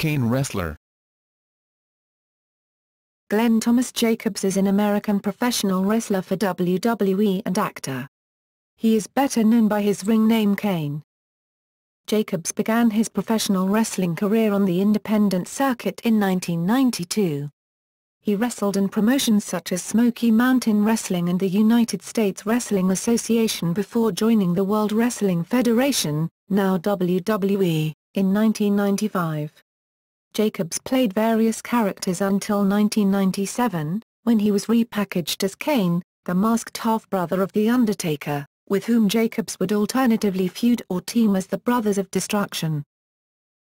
Kane wrestler. Glenn Thomas Jacobs is an American professional wrestler for WWE and actor. He is better known by his ring name Kane. Jacobs began his professional wrestling career on the independent circuit in 1992. He wrestled in promotions such as Smoky Mountain Wrestling and the United States Wrestling Association before joining the World Wrestling Federation, now WWE, in 1995. Jacobs played various characters until 1997, when he was repackaged as Kane, the masked half-brother of The Undertaker, with whom Jacobs would alternatively feud or team as the Brothers of Destruction.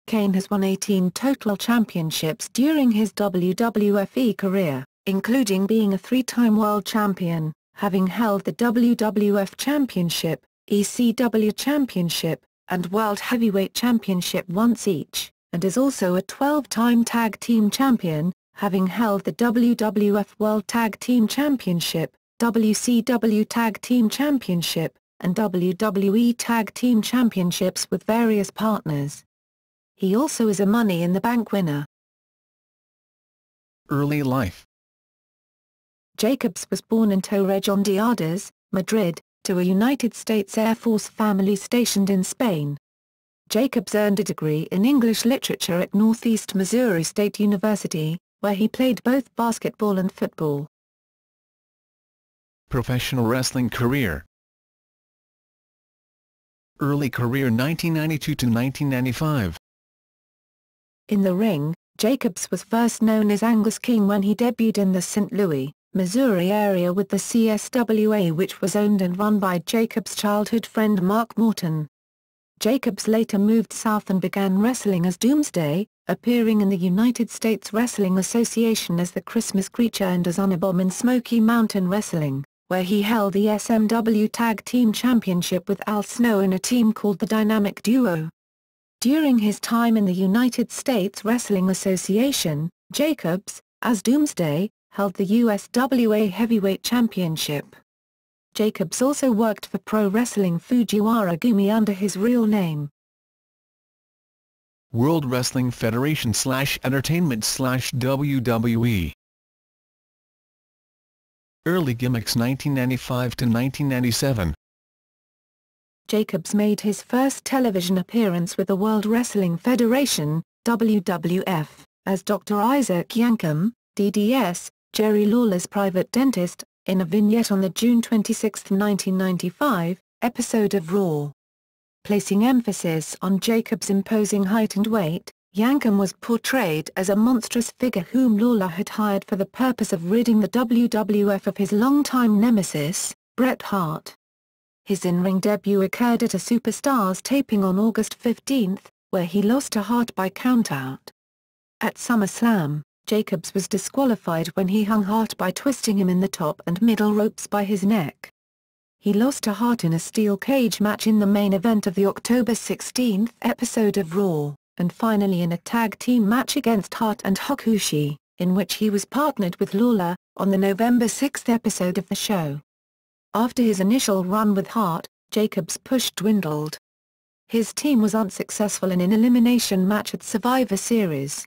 Kane has won 18 total championships during his WWFE career, including being a three-time world champion, having held the WWF Championship, ECW Championship, and World Heavyweight Championship once each, and is also a 12-time Tag Team Champion, having held the WWF World Tag Team Championship, WCW Tag Team Championship, and WWE Tag Team Championships with various partners. He also is a Money in the Bank winner. Early life. Jacobs was born in Torrejón, Madrid, to a United States Air Force family stationed in Spain. Jacobs earned a degree in English literature at Northeast Missouri State University, where he played both basketball and football. Professional wrestling career. Early career 1992 to 1995. In the ring, Jacobs was first known as Angus King when he debuted in the St. Louis, Missouri area with the CSWA, which was owned and run by Jacobs' childhood friend Mark Morton. Jacobs later moved south and began wrestling as Doomsday, appearing in the United States Wrestling Association as the Christmas Creature and as Unabomb in Smoky Mountain Wrestling, where he held the SMW Tag Team Championship with Al Snow in a team called the Dynamic Duo. During his time in the United States Wrestling Association, Jacobs, as Doomsday, held the USWA Heavyweight Championship. Jacobs also worked for Pro Wrestling Fujiwara Gumi under his real name. World Wrestling Federation / Entertainment / WWE. Early gimmicks 1995 to 1997. Jacobs made his first television appearance with the World Wrestling Federation, WWF, as Dr. Isaac Yankem, DDS, Jerry Lawler's private dentist, in a vignette on the June 26, 1995, episode of Raw. Placing emphasis on Jacobs' imposing height and weight, Yankem was portrayed as a monstrous figure whom Lawler had hired for the purpose of ridding the WWF of his longtime nemesis, Bret Hart. His in-ring debut occurred at a Superstars taping on August 15, where he lost to Hart by countout. At SummerSlam, Jacobs was disqualified when he hung Hart by twisting him in the top and middle ropes by his neck. He lost to Hart in a steel cage match in the main event of the October 16 episode of Raw, and finally in a tag team match against Hart and Hakushi, in which he was partnered with Lawler, on the November 6 episode of the show. After his initial run with Hart, Jacobs' push dwindled. His team was unsuccessful in an elimination match at Survivor Series.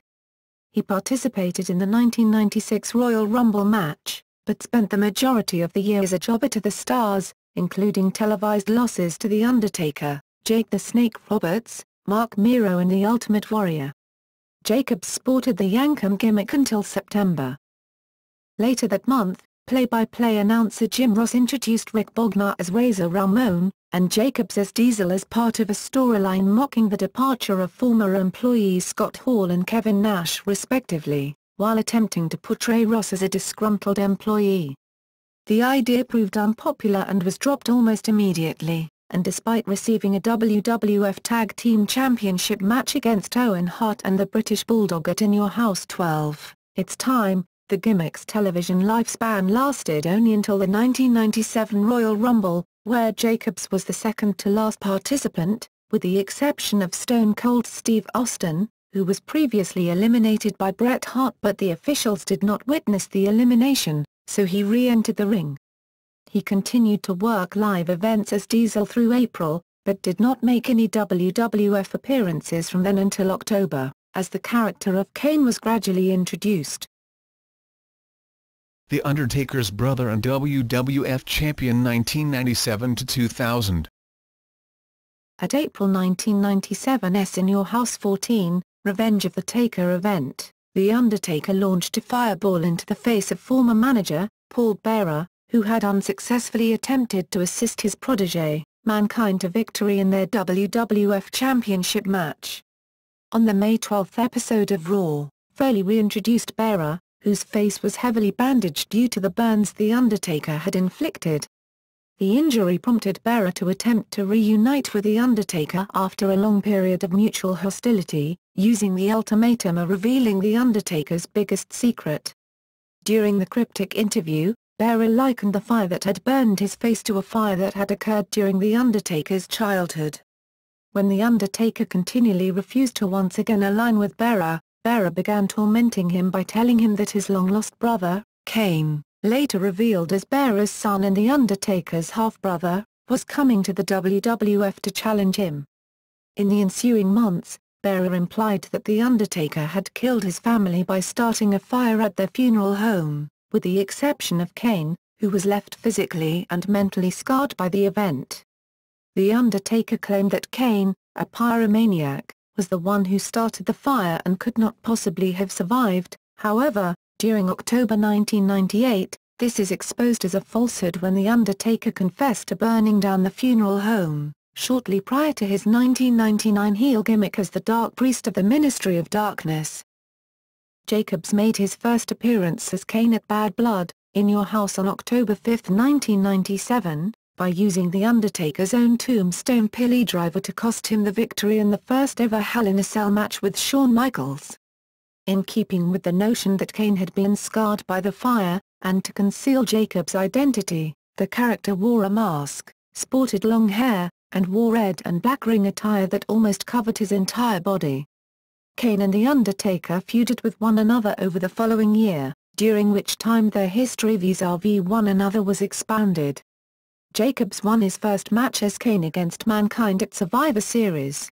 He participated in the 1996 Royal Rumble match, but spent the majority of the year as a jobber to the Stars, including televised losses to The Undertaker, Jake the Snake Roberts, Mark Miro and The Ultimate Warrior. Jacobs sported the Yankem gimmick until September. Later that month, play-by-play announcer Jim Ross introduced Rick Bognar as Razor Ramon, and Jacobs as Diesel as part of a storyline mocking the departure of former employees Scott Hall and Kevin Nash respectively, while attempting to portray Ross as a disgruntled employee. The idea proved unpopular and was dropped almost immediately, and despite receiving a WWF Tag Team Championship match against Owen Hart and the British Bulldog at In Your House 12, its time, the gimmick's television lifespan lasted only until the 1997 Royal Rumble, where Jacobs was the second-to-last participant, with the exception of Stone Cold Steve Austin, who was previously eliminated by Bret Hart, but the officials did not witness the elimination, so he re-entered the ring. He continued to work live events as Diesel through April, but did not make any WWF appearances from then until October, as the character of Kane was gradually introduced. The Undertaker's brother and WWF champion 1997–2000. At April 1997's In Your House 14, Revenge of the Taker event, The Undertaker launched a fireball into the face of former manager, Paul Bearer, who had unsuccessfully attempted to assist his protégé, Mankind, to victory in their WWF Championship match. On the May 12 episode of Raw, Foley reintroduced Bearer, whose face was heavily bandaged due to the burns The Undertaker had inflicted. The injury prompted Bearer to attempt to reunite with The Undertaker after a long period of mutual hostility, using the ultimatum of revealing The Undertaker's biggest secret. During the cryptic interview, Bearer likened the fire that had burned his face to a fire that had occurred during The Undertaker's childhood. When The Undertaker continually refused to once again align with Bearer, Bearer began tormenting him by telling him that his long-lost brother, Kane, later revealed as Bearer's son and The Undertaker's half-brother, was coming to the WWF to challenge him. In the ensuing months, Bearer implied that The Undertaker had killed his family by starting a fire at their funeral home, with the exception of Kane, who was left physically and mentally scarred by the event. The Undertaker claimed that Kane, a pyromaniac, was the one who started the fire and could not possibly have survived. However, during October 1998, this is exposed as a falsehood when The Undertaker confessed to burning down the funeral home, shortly prior to his 1999 heel gimmick as the Dark Priest of the Ministry of Darkness. Jacobs made his first appearance as Kane at Bad Blood, In Your House on October 5, 1997, by using The Undertaker's own tombstone pilly driver to cost him the victory in the first ever Hell in a Cell match with Shawn Michaels. In keeping with the notion that Kane had been scarred by the fire, and to conceal Jacobs' identity, the character wore a mask, sported long hair, and wore red and black ring attire that almost covered his entire body. Kane and The Undertaker feuded with one another over the following year, during which time their history vis-à-vis one another was expanded. Jacobs won his first match as Kane against Mankind at Survivor Series.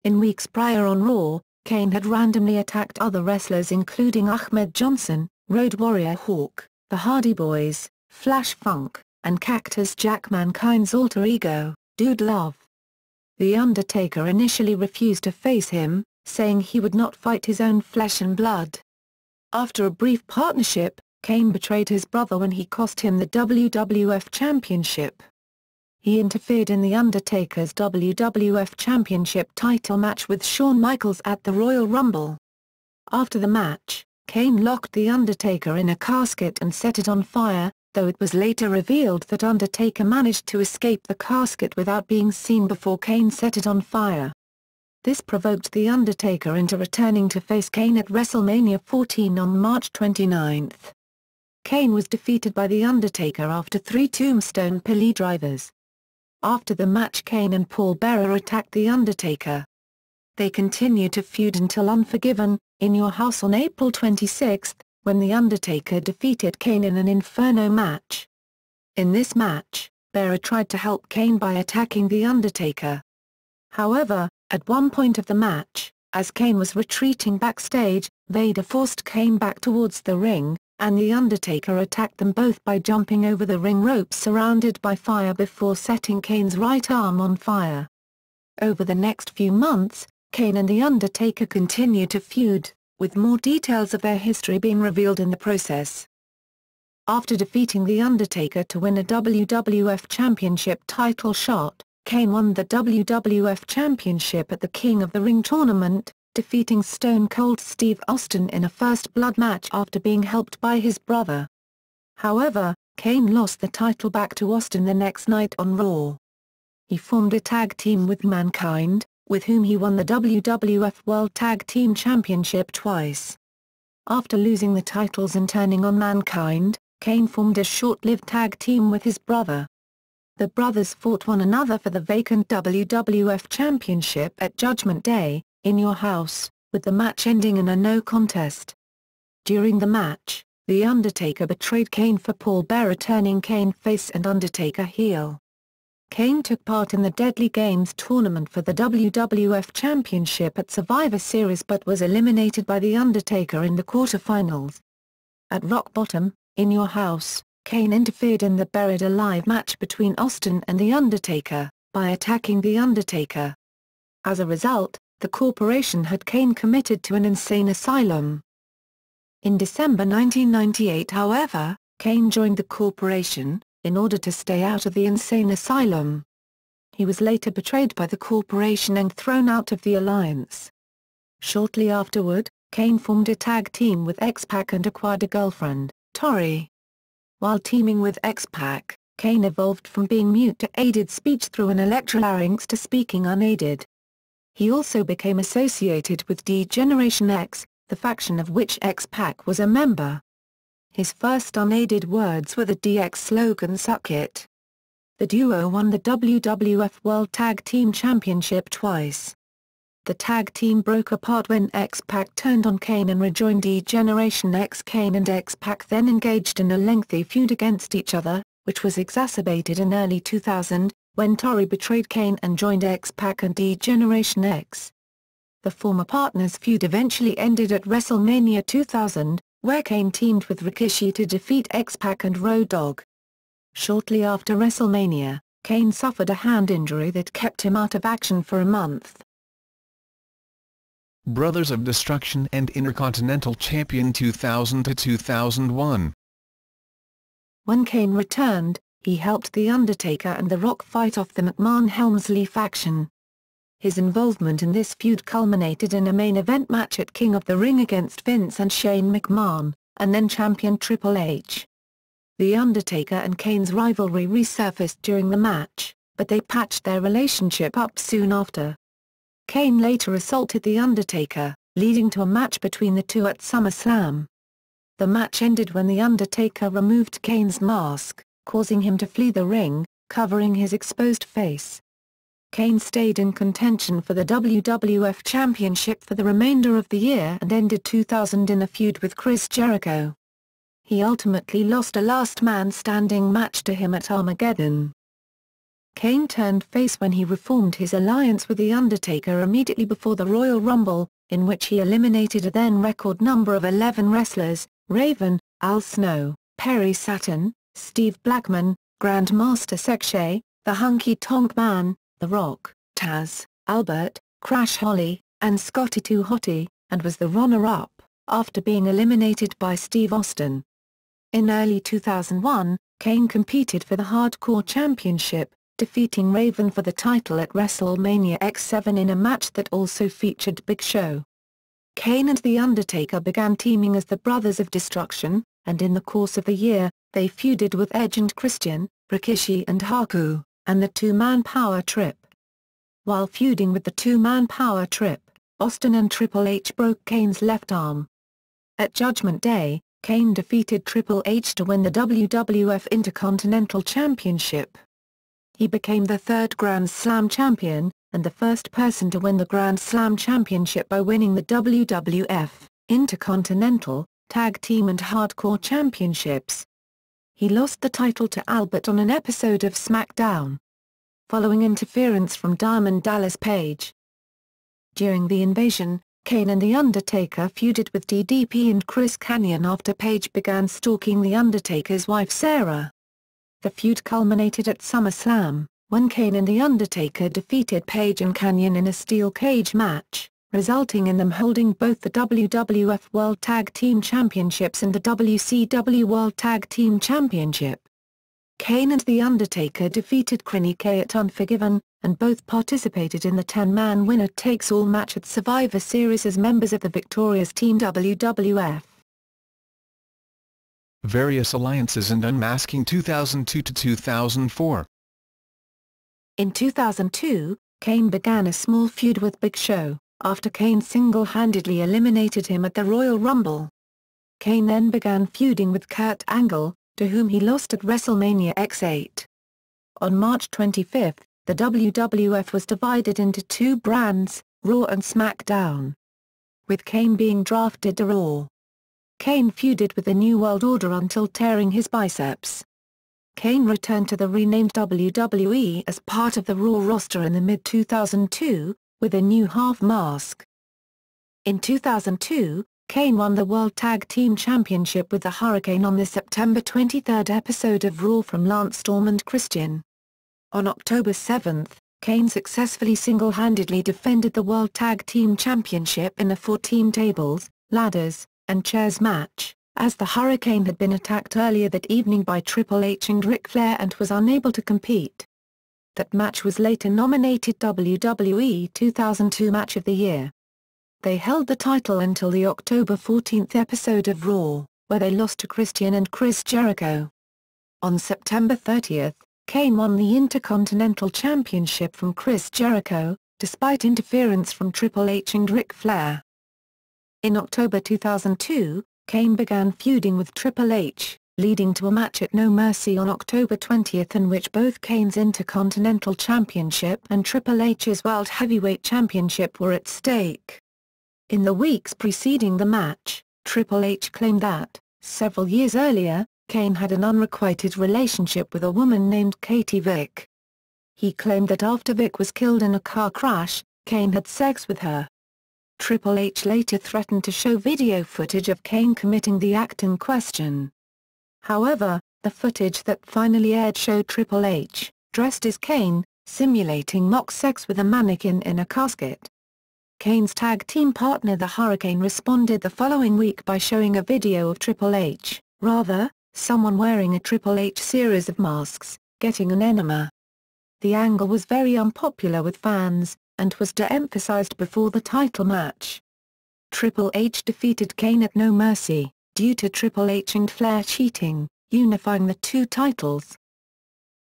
In weeks prior on Raw, Kane had randomly attacked other wrestlers including Ahmed Johnson, Road Warrior Hawk, the Hardy Boys, Flash Funk, and Cactus Jack, Mankind's alter ego, Dude Love. The Undertaker initially refused to face him, saying he would not fight his own flesh and blood. After a brief partnership, Kane betrayed his brother when he cost him the WWF Championship. He interfered in The Undertaker's WWF Championship title match with Shawn Michaels at the Royal Rumble. After the match, Kane locked The Undertaker in a casket and set it on fire, though it was later revealed that Undertaker managed to escape the casket without being seen before Kane set it on fire. This provoked The Undertaker into returning to face Kane at WrestleMania 14 on March 29. Kane was defeated by The Undertaker after 3 tombstone pilly drivers. After the match, Kane and Paul Bearer attacked The Undertaker. They continued to feud until Unforgiven, In Your House on April 26, when The Undertaker defeated Kane in an Inferno match. In this match, Bearer tried to help Kane by attacking The Undertaker. However, at one point of the match, as Kane was retreating backstage, Vader forced Kane back towards the ring, and The Undertaker attacked them both by jumping over the ring ropes surrounded by fire before setting Kane's right arm on fire. Over the next few months, Kane and The Undertaker continued to feud, with more details of their history being revealed in the process. After defeating The Undertaker to win a WWF Championship title shot, Kane won the WWF Championship at the King of the Ring tournament, defeating Stone Cold Steve Austin in a first blood match after being helped by his brother. However, Kane lost the title back to Austin the next night on Raw. He formed a tag team with Mankind, with whom he won the WWF World Tag Team Championship twice. After losing the titles and turning on Mankind, Kane formed a short-lived tag team with his brother. The brothers fought one another for the vacant WWF Championship at Judgment Day, In Your House, with the match ending in a no contest. During the match, The Undertaker betrayed Kane for Paul Bearer, turning Kane face and Undertaker heel. Kane took part in the Deadly Games tournament for the WWF Championship at Survivor Series but was eliminated by The Undertaker in the quarterfinals. At Rock Bottom, In Your House, Kane interfered in the Buried Alive match between Austin and The Undertaker, by attacking The Undertaker. As a result, the corporation had Kane committed to an insane asylum. In December 1998, however, Kane joined the corporation, in order to stay out of the insane asylum. He was later betrayed by the corporation and thrown out of the alliance. Shortly afterward, Kane formed a tag team with X-Pac and acquired a girlfriend, Tori. While teaming with X-Pac, Kane evolved from being mute to aided speech through an electrolarynx to speaking unaided. He also became associated with D-Generation X, the faction of which X-Pac was a member. His first unaided words were the DX slogan "Suck It." The duo won the WWF World Tag Team Championship twice. The tag team broke apart when X-Pac turned on Kane and rejoined D-Generation X. Kane and X-Pac then engaged in a lengthy feud against each other, which was exacerbated in early 2000, when Tori betrayed Kane and joined X-Pac and D-Generation X. The former partners' feud eventually ended at WrestleMania 2000, where Kane teamed with Rikishi to defeat X-Pac and Road Dogg. Shortly after WrestleMania, Kane suffered a hand injury that kept him out of action for a month. Brothers of Destruction and Intercontinental Champion 2000-2001. When Kane returned, he helped The Undertaker and The Rock fight off the McMahon-Helmsley faction. His involvement in this feud culminated in a main event match at King of the Ring against Vince and Shane McMahon, and then champion Triple H. The Undertaker and Kane's rivalry resurfaced during the match, but they patched their relationship up soon after. Kane later assaulted The Undertaker, leading to a match between the two at SummerSlam. The match ended when The Undertaker removed Kane's mask, causing him to flee the ring, covering his exposed face. Kane stayed in contention for the WWF Championship for the remainder of the year and ended 2000 in a feud with Chris Jericho. He ultimately lost a last man standing match to him at Armageddon. Kane turned face when he reformed his alliance with The Undertaker immediately before the Royal Rumble, in which he eliminated a then record number of 11 wrestlers: Raven, Al Snow, Perry Saturn, Steve Blackman, Grandmaster Sexay, The Honky Tonk Man, The Rock, Taz, Albert, Crash Holly, and Scotty 2 Hotty, and was the runner-up, after being eliminated by Steve Austin. In early 2001, Kane competed for the Hardcore Championship, defeating Raven for the title at WrestleMania X7 in a match that also featured Big Show. Kane and The Undertaker began teaming as the Brothers of Destruction, and in the course of the year, they feuded with Edge and Christian, Rikishi and Haku, and the Two-Man Power Trip. While feuding with the Two-Man Power Trip, Austin and Triple H broke Kane's left arm. At Judgment Day, Kane defeated Triple H to win the WWF Intercontinental Championship. He became the third Grand Slam champion, and the first person to win the Grand Slam Championship by winning the WWF, Intercontinental, Tag Team and Hardcore Championships. He lost the title to Albert on an episode of SmackDown, following interference from Diamond Dallas Page. During the Invasion, Kane and The Undertaker feuded with DDP and Chris Kanyon after Page began stalking The Undertaker's wife Sarah. The feud culminated at SummerSlam, when Kane and The Undertaker defeated Page and Kanyon in a steel cage match, resulting in them holding both the WWF World Tag Team Championships and the WCW World Tag Team Championship. Kane and The Undertaker defeated Kenny K at Unforgiven, and both participated in the 10-man winner-takes-all match at Survivor Series as members of the victorious Team WWF. Various alliances and Unmasking 2002-2004. In 2002, Kane began a small feud with Big Show, after Kane single-handedly eliminated him at the Royal Rumble. Kane then began feuding with Kurt Angle, to whom he lost at WrestleMania X8. On March 25, the WWF was divided into two brands, Raw and SmackDown, with Kane being drafted to Raw. Kane feuded with the New World Order until tearing his biceps. Kane returned to the renamed WWE as part of the Raw roster in the mid-2002, with a new half mask. In 2002, Kane won the World Tag Team Championship with the Hurricane on the September 23 episode of Raw from Lance Storm and Christian. On October 7, Kane successfully single-handedly defended the World Tag Team Championship in a 4-team tables, ladders, and chairs match, as the Hurricane had been attacked earlier that evening by Triple H and Ric Flair and was unable to compete. That match was later nominated WWE 2002 Match of the Year. They held the title until the October 14 episode of Raw, where they lost to Christian and Chris Jericho. On September 30, Kane won the Intercontinental Championship from Chris Jericho, despite interference from Triple H and Ric Flair. In October 2002, Kane began feuding with Triple H, leading to a match at No Mercy on October 20 in which both Kane's Intercontinental Championship and Triple H's World Heavyweight Championship were at stake. In the weeks preceding the match, Triple H claimed that, several years earlier, Kane had an unrequited relationship with a woman named Katie Vick. He claimed that after Vick was killed in a car crash, Kane had sex with her. Triple H later threatened to show video footage of Kane committing the act in question. However, the footage that finally aired showed Triple H, dressed as Kane, simulating mock sex with a mannequin in a casket. Kane's tag team partner the Hurricane responded the following week by showing a video of Triple H, someone wearing a Triple H series of masks, getting an enema. The angle was very unpopular with fans, and was de-emphasized before the title match. Triple H defeated Kane at No Mercy, due to Triple H and Flair cheating, unifying the two titles.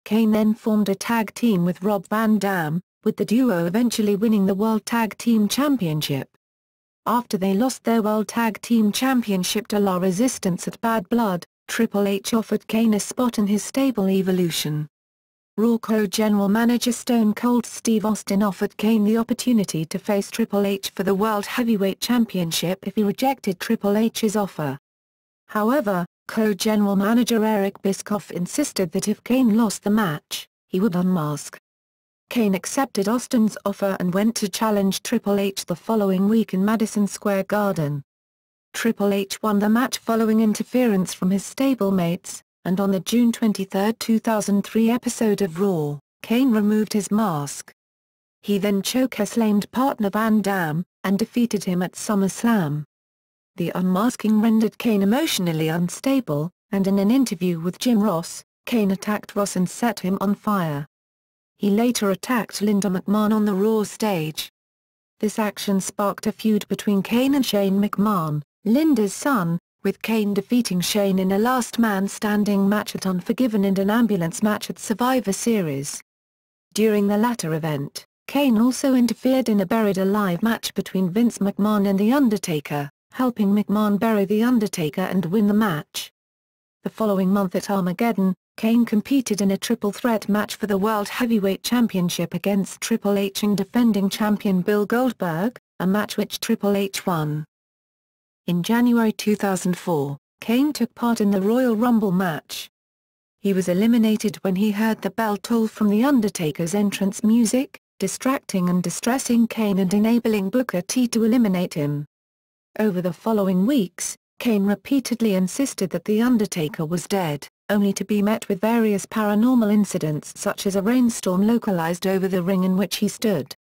Kane then formed a tag team with Rob Van Dam, with the duo eventually winning the World Tag Team Championship. After they lost their World Tag Team Championship to La Resistance at Bad Blood, Triple H offered Kane a spot in his stable Evolution. Raw co-general manager Stone Cold Steve Austin offered Kane the opportunity to face Triple H for the World Heavyweight Championship if he rejected Triple H's offer. However, co-general manager Eric Bischoff insisted that if Kane lost the match, he would unmask. Kane accepted Austin's offer and went to challenge Triple H the following week in Madison Square Garden. Triple H won the match following interference from his stablemates, and on the June 23, 2003 episode of Raw, Kane removed his mask. He then choke-slammed partner Van Dam, and defeated him at SummerSlam. The unmasking rendered Kane emotionally unstable, and in an interview with Jim Ross, Kane attacked Ross and set him on fire. He later attacked Linda McMahon on the Raw stage. This action sparked a feud between Kane and Shane McMahon, Linda's son, with Kane defeating Shane in a last man standing match at Unforgiven and an ambulance match at Survivor Series. During the latter event, Kane also interfered in a Buried Alive match between Vince McMahon and The Undertaker, helping McMahon bury The Undertaker and win the match. The following month at Armageddon, Kane competed in a triple threat match for the World Heavyweight Championship against Triple H and defending champion Bill Goldberg, a match which Triple H won. In January 2004, Kane took part in the Royal Rumble match. He was eliminated when he heard the bell toll from The Undertaker's entrance music, distracting and distressing Kane and enabling Booker T to eliminate him. Over the following weeks, Kane repeatedly insisted that The Undertaker was dead, only to be met with various paranormal incidents such as a rainstorm localized over the ring in which he stood.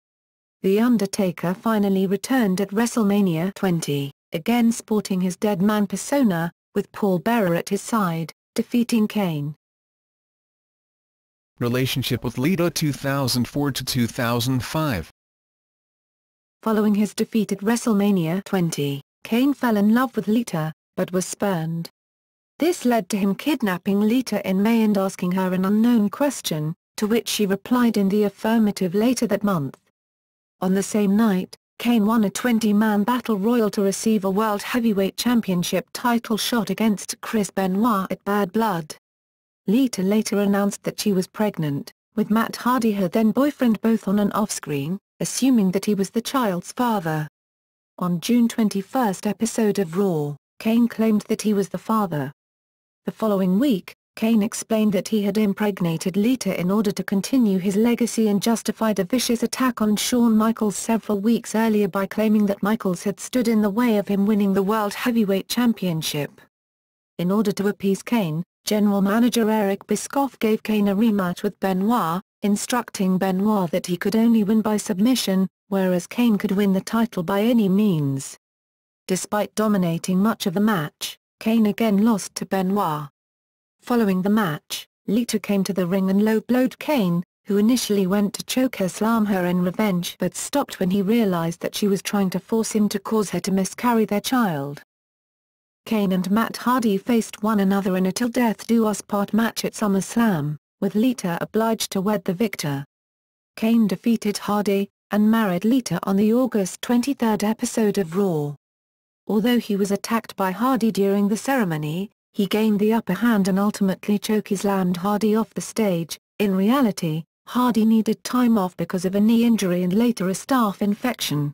The Undertaker finally returned at WrestleMania 20. Again sporting his dead man persona, with Paul Bearer at his side, defeating Kane. Relationship with Lita 2004 to 2005. Following his defeat at WrestleMania 20, Kane fell in love with Lita, but was spurned. This led to him kidnapping Lita in May and asking her an unknown question, to which she replied in the affirmative later that month. On the same night, Kane won a 20-man battle royal to receive a World Heavyweight Championship title shot against Chris Benoit at Bad Blood. Lita later announced that she was pregnant, with Matt Hardy her then-boyfriend both on and off-screen, assuming that he was the child's father. On June 21 episode of Raw, Kane claimed that he was the father. The following week, Kane explained that he had impregnated Lita in order to continue his legacy and justified a vicious attack on Shawn Michaels several weeks earlier by claiming that Michaels had stood in the way of him winning the World Heavyweight Championship. In order to appease Kane, General Manager Eric Bischoff gave Kane a rematch with Benoit, instructing Benoit that he could only win by submission, whereas Kane could win the title by any means. Despite dominating much of the match, Kane again lost to Benoit. Following the match, Lita came to the ring and low-blowed Kane, who initially went to chokeslam her in revenge but stopped when he realized that she was trying to force him to cause her to miscarry their child. Kane and Matt Hardy faced one another in a till death do us part match at SummerSlam, with Lita obliged to wed the victor. Kane defeated Hardy, and married Lita on the August 23 episode of Raw. Although he was attacked by Hardy during the ceremony, he gained the upper hand and ultimately chokeslammed Hardy off the stage. In reality, Hardy needed time off because of a knee injury and later a staph infection.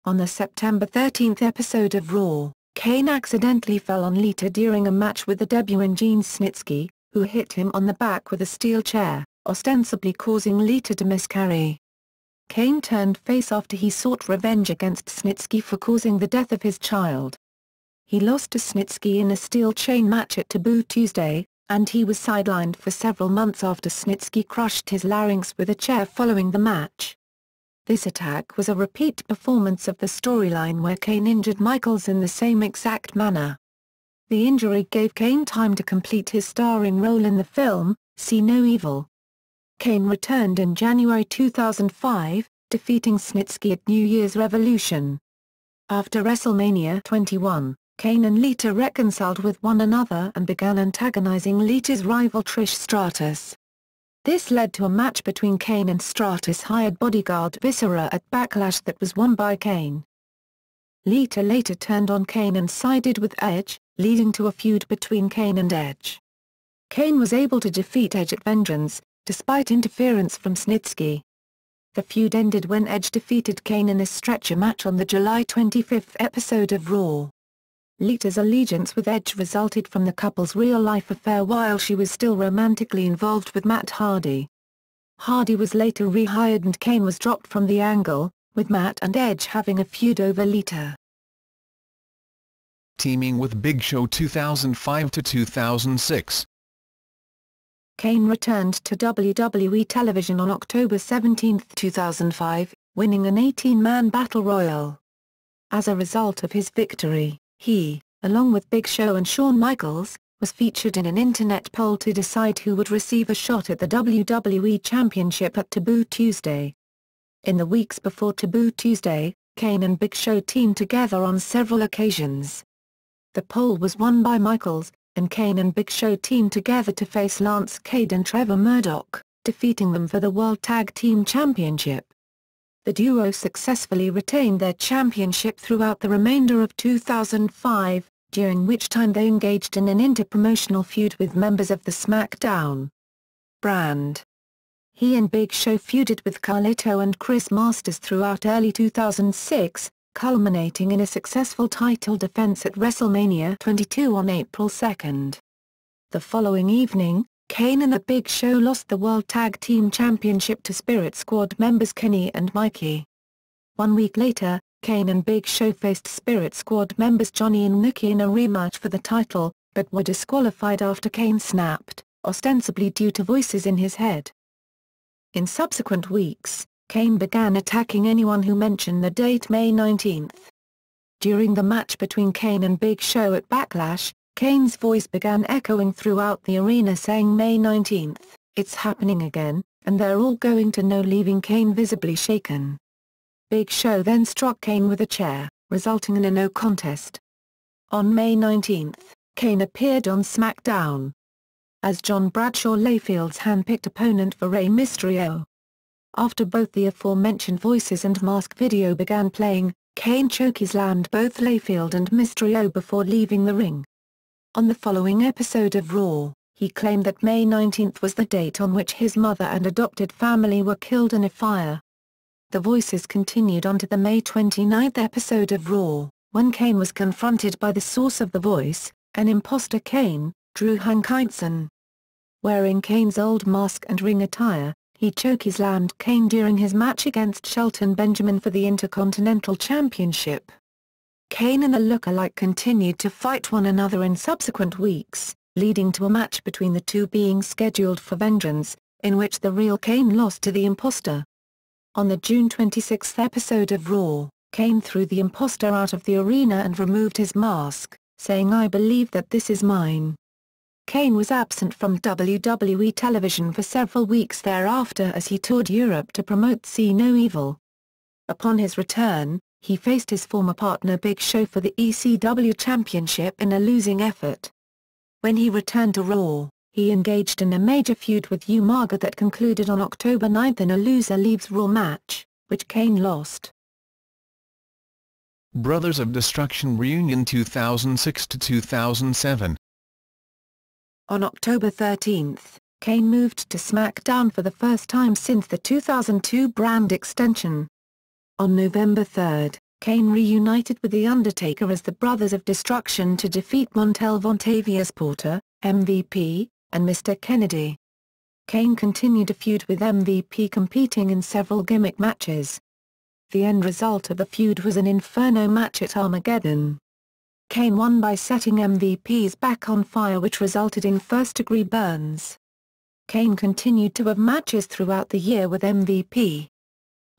On the September 13 episode of Raw, Kane accidentally fell on Lita during a match with the debutant Gene Snitsky, who hit him on the back with a steel chair, ostensibly causing Lita to miscarry. Kane turned face after he sought revenge against Snitsky for causing the death of his child. He lost to Snitsky in a steel chain match at Taboo Tuesday, and he was sidelined for several months after Snitsky crushed his larynx with a chair following the match. This attack was a repeat performance of the storyline where Kane injured Michaels in the same exact manner. The injury gave Kane time to complete his starring role in the film, See No Evil. Kane returned in January 2005, defeating Snitsky at New Year's Revolution. After WrestleMania 21, Kane and Lita reconciled with one another and began antagonizing Lita's rival Trish Stratus. This led to a match between Kane and Stratus' hired bodyguard Viscera at Backlash that was won by Kane. Lita later turned on Kane and sided with Edge, leading to a feud between Kane and Edge. Kane was able to defeat Edge at Vengeance, despite interference from Snitsky. The feud ended when Edge defeated Kane in a stretcher match on the July 25 episode of Raw. Lita's allegiance with Edge resulted from the couple's real-life affair while she was still romantically involved with Matt Hardy. Hardy was later rehired and Kane was dropped from the angle, with Matt and Edge having a feud over Lita. Teaming with Big Show 2005 to 2006. Kane returned to WWE television on October 17, 2005, winning an 18-man Battle Royal. As a result of his victory, he, along with Big Show and Shawn Michaels, was featured in an internet poll to decide who would receive a shot at the WWE Championship at Taboo Tuesday. In the weeks before Taboo Tuesday, Kane and Big Show teamed together on several occasions. The poll was won by Michaels, and Kane and Big Show teamed together to face Lance Cade and Trevor Murdoch, defeating them for the World Tag Team Championship. The duo successfully retained their championship throughout the remainder of 2005, during which time they engaged in an interpromotional feud with members of the SmackDown brand. He and Big Show feuded with Carlito and Chris Masters throughout early 2006, culminating in a successful title defense at WrestleMania 22 on April 2. The following evening, Kane and the Big Show lost the World Tag Team Championship to Spirit Squad members Kenny and Mikey. 1 week later, Kane and Big Show faced Spirit Squad members Johnny and Nikki in a rematch for the title, but were disqualified after Kane snapped, ostensibly due to voices in his head. In subsequent weeks, Kane began attacking anyone who mentioned the date May 19. During the match between Kane and Big Show at Backlash, Kane's voice began echoing throughout the arena saying May 19, "It's happening again," and "They're all going to know," leaving Kane visibly shaken. Big Show then struck Kane with a chair, resulting in a no contest. On May 19, Kane appeared on SmackDown as John Bradshaw Layfield's hand-picked opponent for Rey Mysterio. After both the aforementioned voices and mask video began playing, Kane chokeslammed both Layfield and Mysterio before leaving the ring. On the following episode of Raw, he claimed that May 19 was the date on which his mother and adopted family were killed in a fire. The voices continued on to the May 29 episode of Raw, when Kane was confronted by the source of the voice, an impostor Kane, Drew Hankinson. Wearing Kane's old mask and ring attire, he chokeslammed Kane during his match against Shelton Benjamin for the Intercontinental Championship. Kane and the lookalike continued to fight one another in subsequent weeks, leading to a match between the two being scheduled for Vengeance, in which the real Kane lost to the Impostor. On the June 26 episode of Raw, Kane threw the Impostor out of the arena and removed his mask, saying, "I believe that this is mine." Kane was absent from WWE television for several weeks thereafter as he toured Europe to promote See No Evil. Upon his return, he faced his former partner Big Show for the ECW Championship in a losing effort. When he returned to Raw, he engaged in a major feud with Umaga that concluded on October 9 in a loser leaves Raw match, which Kane lost. Brothers of Destruction Reunion 2006-2007. On October 13, Kane moved to SmackDown for the first time since the 2002 brand extension. On November 3, Kane reunited with The Undertaker as the Brothers of Destruction to defeat Montel Vontavious Porter, MVP, and Mr. Kennedy. Kane continued a feud with MVP, competing in several gimmick matches. The end result of the feud was an Inferno match at Armageddon. Kane won by setting MVP's back on fire, which resulted in first-degree burns. Kane continued to have matches throughout the year with MVP.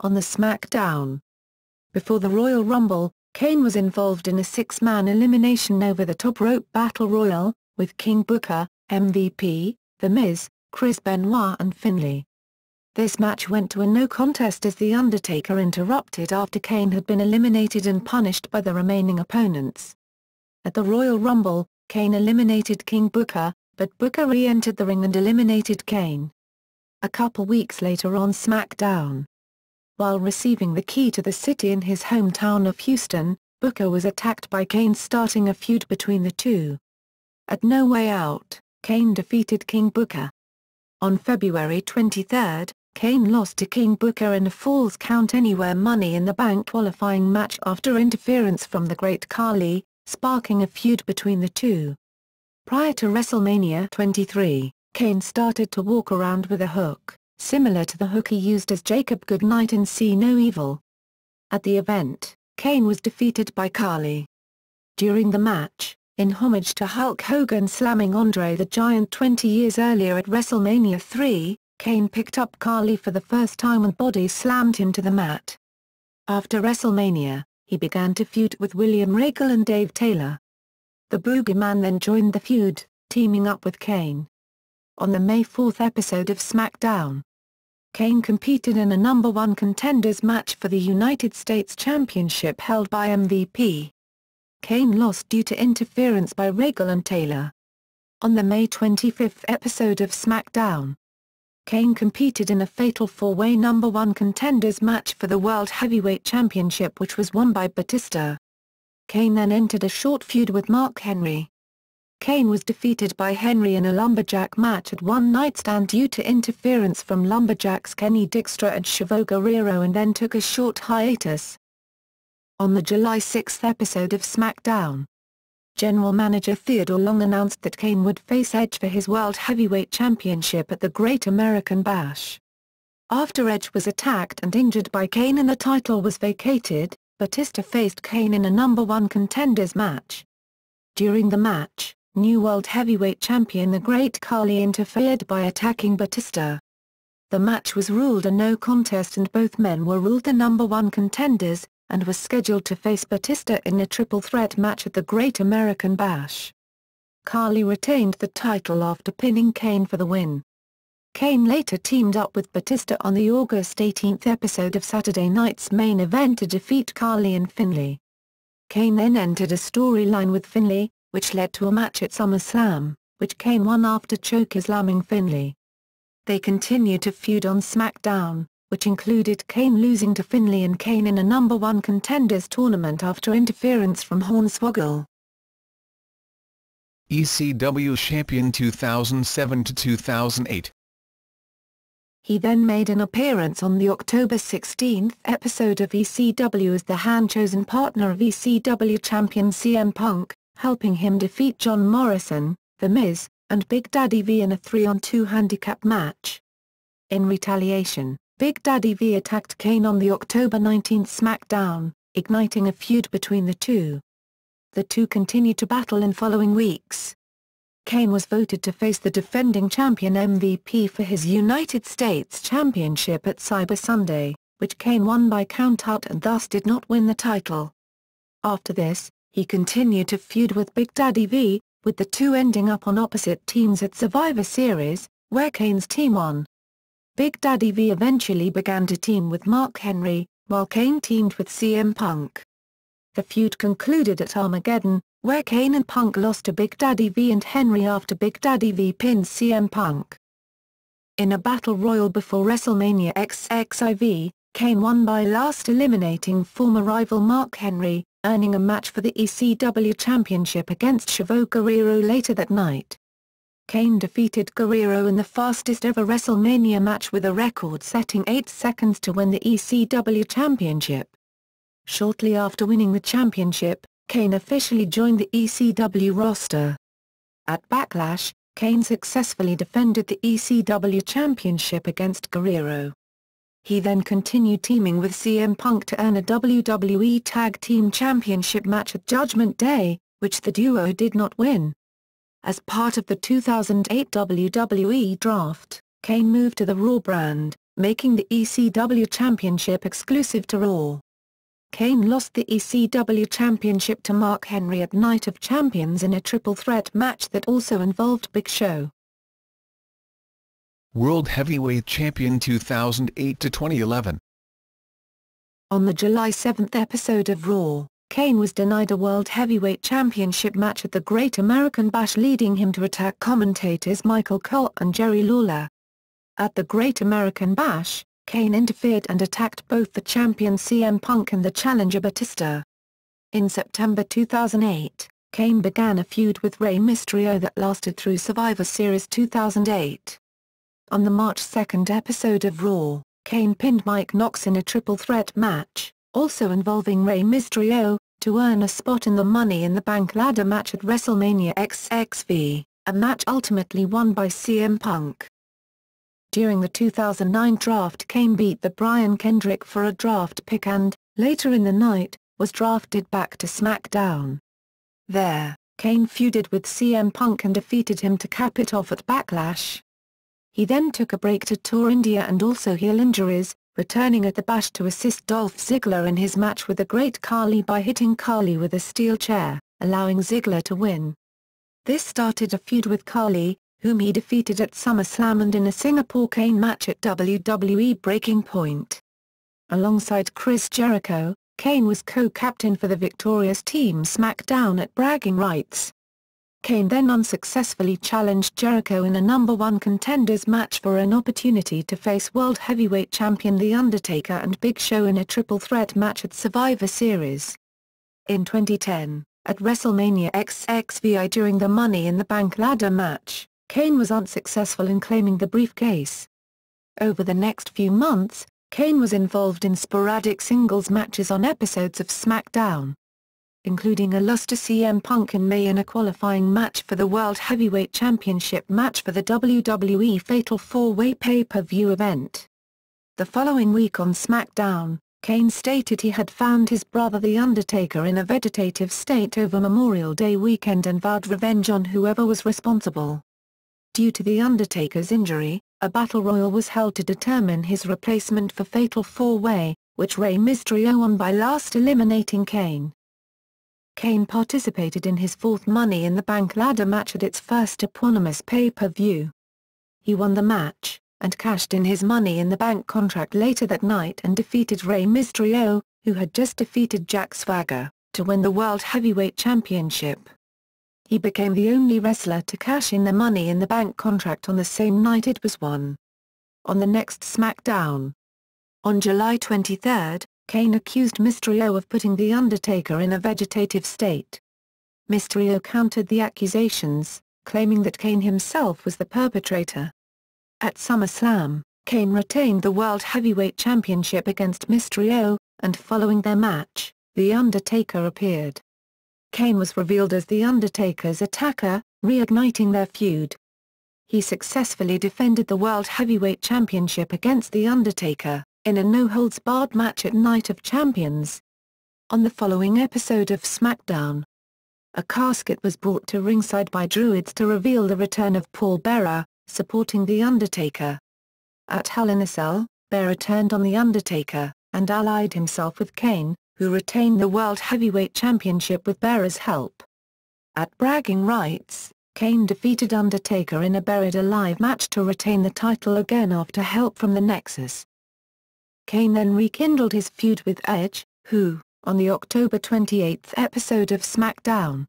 On the SmackDown. Before the Royal Rumble, Kane was involved in a six-man elimination over the top rope battle royal, with King Booker, MVP, The Miz, Chris Benoit and Finlay. This match went to a no contest as The Undertaker interrupted after Kane had been eliminated and punished by the remaining opponents. At the Royal Rumble, Kane eliminated King Booker, but Booker re-entered the ring and eliminated Kane. A couple weeks later on SmackDown. While receiving the key to the city in his hometown of Houston, Booker was attacked by Kane, starting a feud between the two. At No Way Out, Kane defeated King Booker. On February 23, Kane lost to King Booker in a Falls Count Anywhere Money in the Bank qualifying match after interference from the Great Khali, sparking a feud between the two. Prior to WrestleMania 23, Kane started to walk around with a hook, similar to the hook he used as Jacob Goodnight in See No Evil. At the event, Kane was defeated by Khali. During the match, in homage to Hulk Hogan slamming Andre the Giant 20 years earlier at WrestleMania 3, Kane picked up Khali for the first time and body slammed him to the mat. After WrestleMania, he began to feud with William Regal and Dave Taylor. The Boogeyman then joined the feud, teaming up with Kane. On the May 4 episode of SmackDown, Kane competed in a No. 1 Contenders match for the United States Championship held by MVP. Kane lost due to interference by Regal and Taylor. On the May 25 episode of SmackDown, Kane competed in a fatal four-way No. 1 Contenders match for the World Heavyweight Championship, which was won by Batista. Kane then entered a short feud with Mark Henry. Kane was defeated by Henry in a lumberjack match at One Night Stand due to interference from lumberjacks Kenny Dykstra and Chavo Guerrero, and then took a short hiatus. On the July 6 episode of SmackDown, General Manager Theodore Long announced that Kane would face Edge for his World Heavyweight Championship at the Great American Bash. After Edge was attacked and injured by Kane and the title was vacated, Batista faced Kane in a No. 1 Contenders match. During the match, new World Heavyweight Champion the Great Khali interfered by attacking Batista. The match was ruled a no contest and both men were ruled the No. 1 Contenders, and was scheduled to face Batista in a triple threat match at the Great American Bash. Khali retained the title after pinning Kane for the win. Kane later teamed up with Batista on the August 18 episode of Saturday Night's Main Event to defeat Khali and Finlay. Kane then entered a storyline with Finlay, which led to a match at SummerSlam, which Kane won after chokeslamming Finlay. They continued to feud on SmackDown, which included Kane losing to Finlay and Kane in a No. 1 Contenders tournament after interference from Hornswoggle. ECW Champion 2007-2008. He then made an appearance on the October 16 episode of ECW as the hand-chosen partner of ECW champion CM Punk, helping him defeat John Morrison, The Miz, and Big Daddy V in a 3-on-2 handicap match. In retaliation, Big Daddy V attacked Kane on the October 19 SmackDown, igniting a feud between the two. The two continued to battle in following weeks. Kane was voted to face the defending champion MVP for his United States Championship at Cyber Sunday, which Kane won by countout and thus did not win the title. After this, he continued to feud with Big Daddy V, with the two ending up on opposite teams at Survivor Series, where Kane's team won. Big Daddy V eventually began to team with Mark Henry, while Kane teamed with CM Punk. The feud concluded at Armageddon, where Kane and Punk lost to Big Daddy V and Henry after Big Daddy V pinned CM Punk. In a battle royal before WrestleMania XXIV, Kane won by last eliminating former rival Mark Henry, earning a match for the ECW Championship against Chavo Guerrero later that night. Kane defeated Guerrero in the fastest ever WrestleMania match with a record-setting 8 seconds to win the ECW Championship. Shortly after winning the championship, Kane officially joined the ECW roster. At Backlash, Kane successfully defended the ECW Championship against Guerrero. He then continued teaming with CM Punk to earn a WWE Tag Team Championship match at Judgment Day, which the duo did not win. As part of the 2008 WWE Draft, Kane moved to the Raw brand, making the ECW Championship exclusive to Raw. Kane lost the ECW Championship to Mark Henry at Night of Champions in a triple threat match that also involved Big Show. World Heavyweight Champion 2008 to 2011. On the July 7 episode of Raw, Kane was denied a World Heavyweight Championship match at the Great American Bash, leading him to attack commentators Michael Cole and Jerry Lawler. At the Great American Bash, Kane interfered and attacked both the champion CM Punk and the challenger Batista. In September 2008, Kane began a feud with Rey Mysterio that lasted through Survivor Series 2008. On the March 2 episode of Raw, Kane pinned Mike Knox in a triple threat match, also involving Rey Mysterio, to earn a spot in the Money in the Bank ladder match at WrestleMania XXV, a match ultimately won by CM Punk. During the 2009 draft, Kane beat the Brian Kendrick for a draft pick and, later in the night, was drafted back to SmackDown. There, Kane feuded with CM Punk and defeated him to cap it off at Backlash. He then took a break to tour India and also heal injuries, returning at the Bash to assist Dolph Ziggler in his match with the Great Khali by hitting Khali with a steel chair, allowing Ziggler to win. This started a feud with Khali, whom he defeated at SummerSlam and in a Singapore Kane match at WWE Breaking Point. Alongside Chris Jericho, Kane was co-captain for the victorious Team SmackDown at Bragging Rights. Kane then unsuccessfully challenged Jericho in a No. 1 Contenders match for an opportunity to face World Heavyweight Champion The Undertaker and Big Show in a triple threat match at Survivor Series. In 2010, at WrestleMania XXV during the Money in the Bank ladder match, Kane was unsuccessful in claiming the briefcase. Over the next few months, Kane was involved in sporadic singles matches on episodes of SmackDown, including a loss to CM Punk in May in a qualifying match for the World Heavyweight Championship match for the WWE Fatal 4-Way pay-per-view event. The following week on SmackDown, Kane stated he had found his brother The Undertaker in a vegetative state over Memorial Day weekend and vowed revenge on whoever was responsible. Due to The Undertaker's injury, a battle royal was held to determine his replacement for Fatal 4-Way, which Rey Mysterio won by last eliminating Kane. Kane participated in his fourth Money in the Bank ladder match at its first eponymous pay-per-view. He won the match, and cashed in his Money in the Bank contract later that night and defeated Rey Mysterio, who had just defeated Jack Swagger, to win the World Heavyweight Championship. He became the only wrestler to cash in the Money in the Bank contract on the same night it was won. On the next SmackDown, on July 23, Kane accused Mysterio of putting The Undertaker in a vegetative state. Mysterio countered the accusations, claiming that Kane himself was the perpetrator. At SummerSlam, Kane retained the World Heavyweight Championship against Mysterio, and following their match, The Undertaker appeared. Kane was revealed as The Undertaker's attacker, reigniting their feud. he successfully defended the World Heavyweight Championship against The Undertaker, in a no-holds-barred match at Night of Champions. On the following episode of SmackDown, a casket was brought to ringside by Druids to reveal the return of Paul Bearer, supporting The Undertaker. At Hell in a Cell, Bearer turned on The Undertaker, and allied himself with Kane, who retained the World Heavyweight Championship with Bearer's help. At Bragging Rights, Kane defeated Undertaker in a Buried Alive match to retain the title again after help from the Nexus. Kane then rekindled his feud with Edge, who, on the October 28 episode of SmackDown,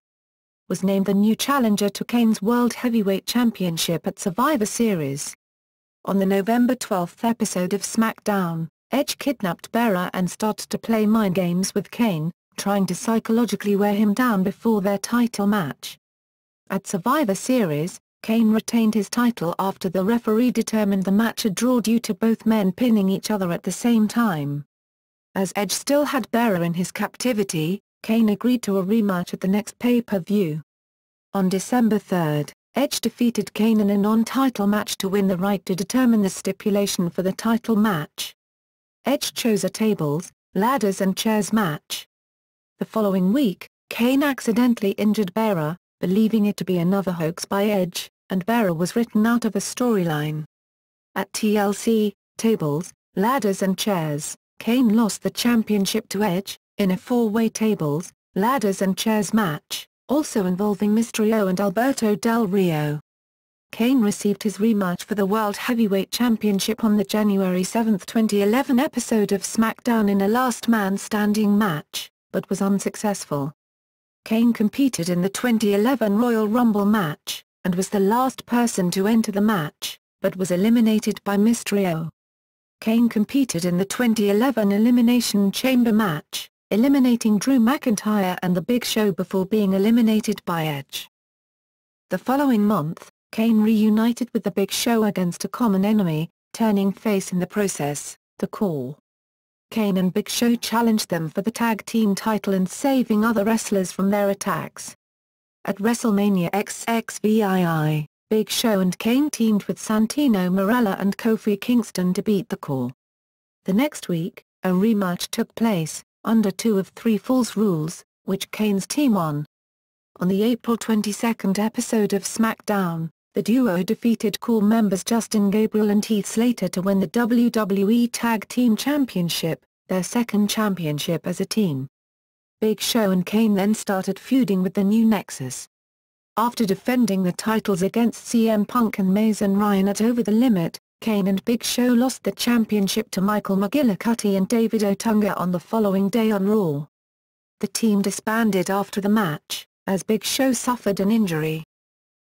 was named the new challenger to Kane's World Heavyweight Championship at Survivor Series. On the November 12 episode of SmackDown, Edge kidnapped Bearer and started to play mind games with Kane, trying to psychologically wear him down before their title match. At Survivor Series, Kane retained his title after the referee determined the match a draw due to both men pinning each other at the same time. As Edge still had Bearer in his captivity, Kane agreed to a rematch at the next pay-per-view. On December 3, Edge defeated Kane in a non-title match to win the right to determine the stipulation for the title match. Edge chose a tables, ladders and chairs match. The following week, Kane accidentally injured Bearer, believing it to be another hoax by Edge, and Bearer was written out of a storyline. At TLC, Tables, Ladders and Chairs, Kane lost the championship to Edge, in a four-way tables, ladders and chairs match, also involving Mysterio and Alberto Del Rio. Kane received his rematch for the World Heavyweight Championship on the January 7, 2011 episode of SmackDown in a Last Man Standing match, but was unsuccessful. Kane competed in the 2011 Royal Rumble match, and was the last person to enter the match, but was eliminated by Mysterio. Kane competed in the 2011 Elimination Chamber match, eliminating Drew McIntyre and The Big Show before being eliminated by Edge. The following month, Kane reunited with The Big Show against a common enemy, turning face in the process, The Core. Kane and Big Show challenged them for the tag team title and saving other wrestlers from their attacks. At WrestleMania XXVII, Big Show and Kane teamed with Santino Marella and Kofi Kingston to beat The Core. The next week, a rematch took place, under 2 of 3 falls rules, which Kane's team won. On the April 22 episode of SmackDown, the duo defeated Core members Justin Gabriel and Heath Slater to win the WWE Tag Team Championship, their second championship as a team. Big Show and Kane then started feuding with the New Nexus. After defending the titles against CM Punk and Mason Ryan at Over the Limit, Kane and Big Show lost the championship to Michael McGillicuddy and David Otunga on the following day on Raw. The team disbanded after the match, as Big Show suffered an injury.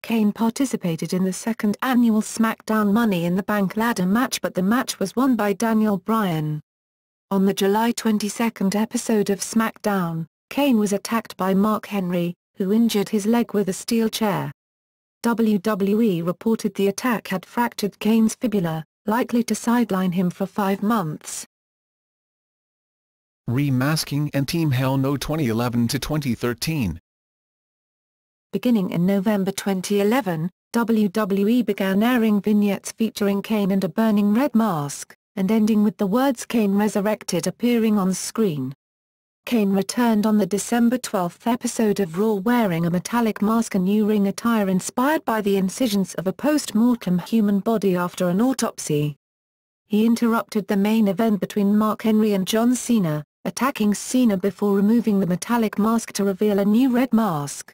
Kane participated in the second annual SmackDown Money in the Bank ladder match, but the match was won by Daniel Bryan. On the July 22 episode of SmackDown, Kane was attacked by Mark Henry, who injured his leg with a steel chair. WWE reported the attack had fractured Kane's fibula, likely to sideline him for 5 months. Remasking and Team Hell No 2011 to 2013. Beginning in November 2011, WWE began airing vignettes featuring Kane and a burning red mask, and ending with the words "Kane Resurrected" appearing on screen. Kane returned on the December 12 episode of Raw wearing a metallic mask and new ring attire inspired by the incisions of a post-mortem human body after an autopsy. He interrupted the main event between Mark Henry and John Cena, attacking Cena before removing the metallic mask to reveal a new red mask.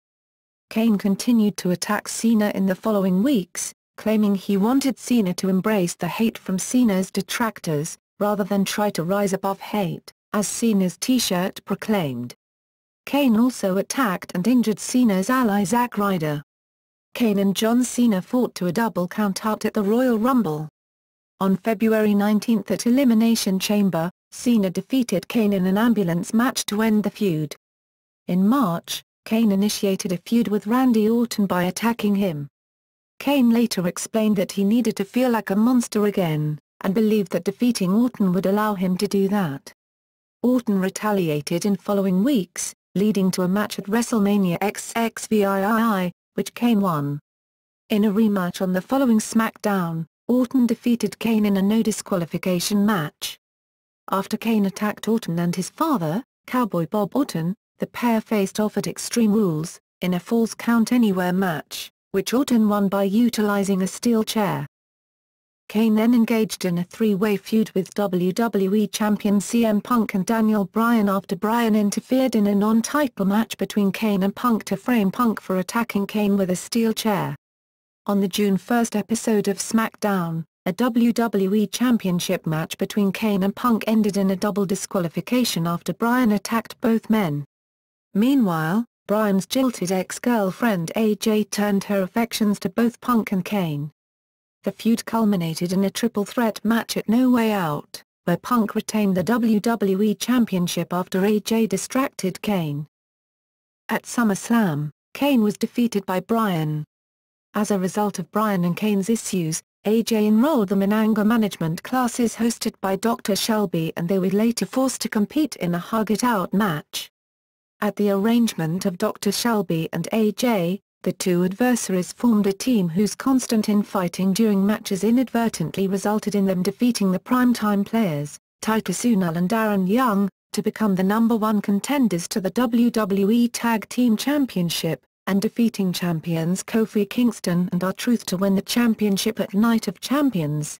Kane continued to attack Cena in the following weeks, claiming he wanted Cena to embrace the hate from Cena's detractors, rather than try to rise above hate, as Cena's t-shirt proclaimed. Kane also attacked and injured Cena's ally Zack Ryder. Kane and John Cena fought to a double count-out at the Royal Rumble. On February 19 at Elimination Chamber, Cena defeated Kane in an ambulance match to end the feud. In March, Kane initiated a feud with Randy Orton by attacking him. Kane later explained that he needed to feel like a monster again, and believed that defeating Orton would allow him to do that. Orton retaliated in following weeks, leading to a match at WrestleMania XXVII, which Kane won. In a rematch on the following SmackDown, Orton defeated Kane in a no disqualification match. After Kane attacked Orton and his father, Cowboy Bob Orton, the pair faced off at Extreme Rules, in a Falls Count Anywhere match, which Orton won by utilizing a steel chair. Kane then engaged in a three-way feud with WWE Champion CM Punk and Daniel Bryan after Bryan interfered in a non-title match between Kane and Punk to frame Punk for attacking Kane with a steel chair. On the June 1 episode of SmackDown, a WWE Championship match between Kane and Punk ended in a double disqualification after Bryan attacked both men. Meanwhile, Bryan's jilted ex-girlfriend AJ turned her affections to both Punk and Kane. The feud culminated in a triple threat match at No Way Out, where Punk retained the WWE Championship after AJ distracted Kane. At SummerSlam, Kane was defeated by Bryan. As a result of Bryan and Kane's issues, AJ enrolled them in anger management classes hosted by Dr. Shelby, and they were later forced to compete in a Hug It Out match. At the arrangement of Dr. Shelby and AJ, the two adversaries formed a team whose constant infighting during matches inadvertently resulted in them defeating the primetime players, Titus O'Neil and Darren Young, to become the #1 contenders to the WWE Tag Team Championship, and defeating champions Kofi Kingston and R-Truth to win the championship at Night of Champions.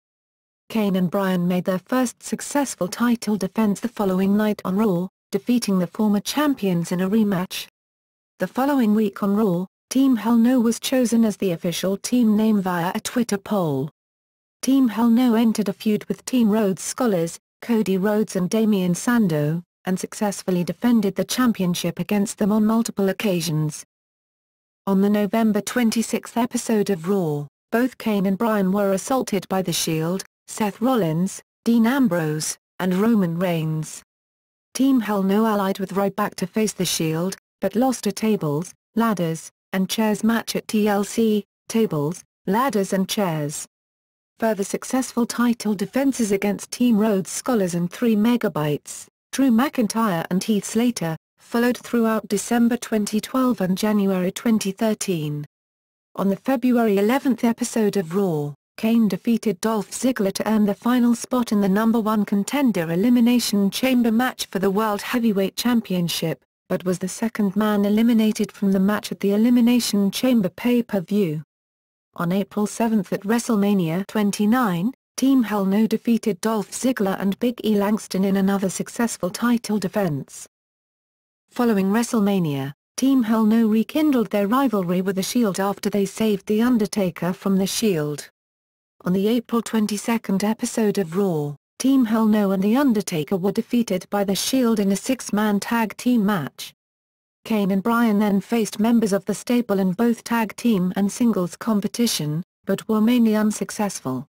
Kane and Bryan made their first successful title defense the following night on Raw, defeating the former champions in a rematch. The following week on Raw, Team Hell No was chosen as the official team name via a Twitter poll. Team Hell No entered a feud with Team Rhodes Scholars, Cody Rhodes and Damian Sandow, and successfully defended the championship against them on multiple occasions. On the November 26 episode of Raw, both Kane and Bryan were assaulted by The Shield, Seth Rollins, Dean Ambrose, and Roman Reigns. Team Hell No allied with Ryback to face The Shield, but lost a tables, ladders, and chairs match at TLC, tables, ladders and chairs. Further successful title defenses against Team Rhodes Scholars and 3 Megabytes, Drew McIntyre and Heath Slater, followed throughout December 2012 and January 2013. On the February 11 episode of Raw, Kane defeated Dolph Ziggler to earn the final spot in the #1 contender Elimination Chamber match for the World Heavyweight Championship, but was the second man eliminated from the match at the Elimination Chamber pay-per-view. On April 7 at WrestleMania 29, Team Hell No defeated Dolph Ziggler and Big E Langston in another successful title defense. Following WrestleMania, Team Hell No rekindled their rivalry with The Shield after they saved The Undertaker from The Shield. On the April 22 episode of Raw, Team Hell No and The Undertaker were defeated by The Shield in a 6-man tag team match. Kane and Bryan then faced members of the stable in both tag team and singles competition, but were mainly unsuccessful.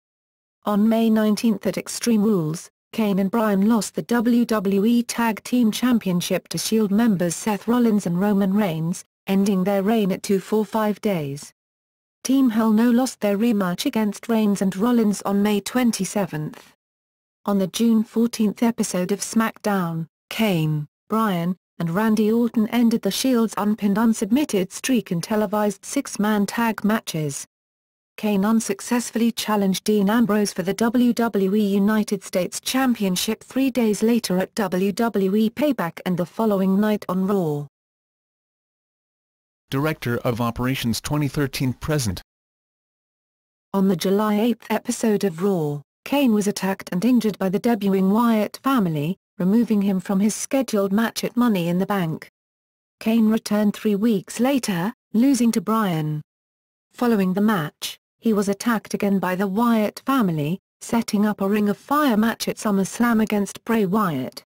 On May 19 at Extreme Rules, Kane and Bryan lost the WWE Tag Team Championship to Shield members Seth Rollins and Roman Reigns, ending their reign at 2 for 5 days. Team Hell No lost their rematch against Reigns and Rollins on May 27. On the June 14 episode of SmackDown, Kane, Bryan, and Randy Orton ended the Shield's unpinned unsubmitted streak in televised 6-man tag matches. Kane unsuccessfully challenged Dean Ambrose for the WWE United States Championship 3 days later at WWE Payback and the following night on Raw. Director of Operations 2013-present. On the July 8 episode of Raw, Kane was attacked and injured by the debuting Wyatt family, removing him from his scheduled match at Money in the Bank. Kane returned 3 weeks later, losing to Bryan. Following the match, he was attacked again by the Wyatt family, setting up a Ring of Fire match at SummerSlam against Bray Wyatt.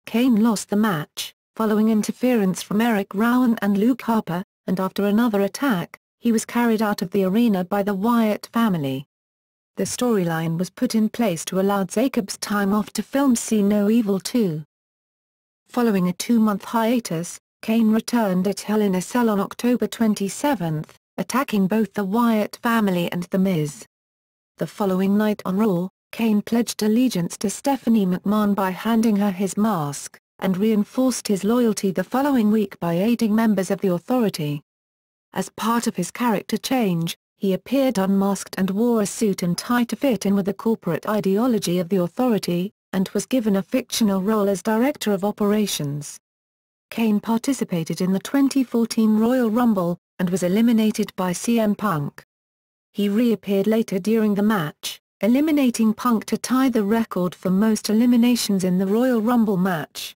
Kane lost the match, following interference from Eric Rowan and Luke Harper, and after another attack, he was carried out of the arena by the Wyatt family. The storyline was put in place to allow Jacobs time off to film See No Evil 2. Following a 2-month hiatus, Kane returned at Hell in a Cell on October 27, attacking both the Wyatt family and The Miz. The following night on Raw, Kane pledged allegiance to Stephanie McMahon by handing her his mask, and reinforced his loyalty the following week by aiding members of the Authority. As part of his character change, he appeared unmasked and wore a suit and tie to fit in with the corporate ideology of the Authority, and was given a fictional role as Director of Operations. Kane participated in the 2014 Royal Rumble, and was eliminated by CM Punk. He reappeared later during the match, eliminating Punk to tie the record for most eliminations in the Royal Rumble match.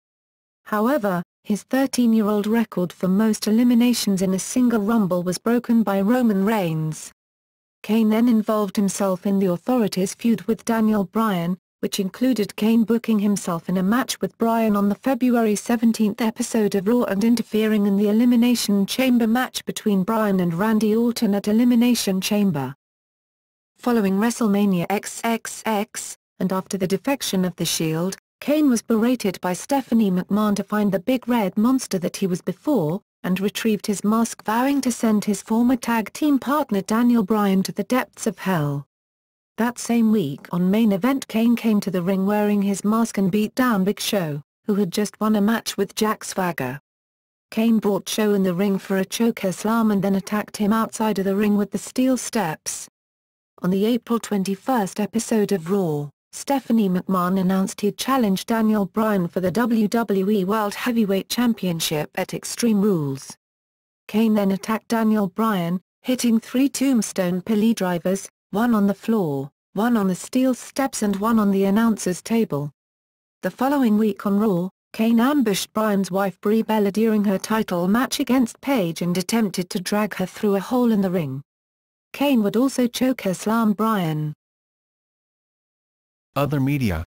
However, his 13-year-old record for most eliminations in a single Rumble was broken by Roman Reigns. Kane then involved himself in the Authority's feud with Daniel Bryan, which included Kane booking himself in a match with Bryan on the February 17 episode of Raw and interfering in the Elimination Chamber match between Bryan and Randy Orton at Elimination Chamber. Following WrestleMania XXX, and after the defection of The Shield, Kane was berated by Stephanie McMahon to find the big red monster that he was before, and retrieved his mask, vowing to send his former tag team partner Daniel Bryan to the depths of hell. That same week on Main Event, Kane came to the ring wearing his mask and beat down Big Show, who had just won a match with Jack Swagger. Kane brought Show in the ring for a chokeslam and then attacked him outside of the ring with the steel steps. On the April 21 episode of Raw, Stephanie McMahon announced he'd challenged Daniel Bryan for the WWE World Heavyweight Championship at Extreme Rules. Kane then attacked Daniel Bryan, hitting 3 tombstone piledrivers, one on the floor, one on the steel steps and one on the announcer's table. The following week on Raw, Kane ambushed Bryan's wife Brie Bella during her title match against Paige and attempted to drag her through a hole in the ring. Kane would also chokeslam Bryan. Other media.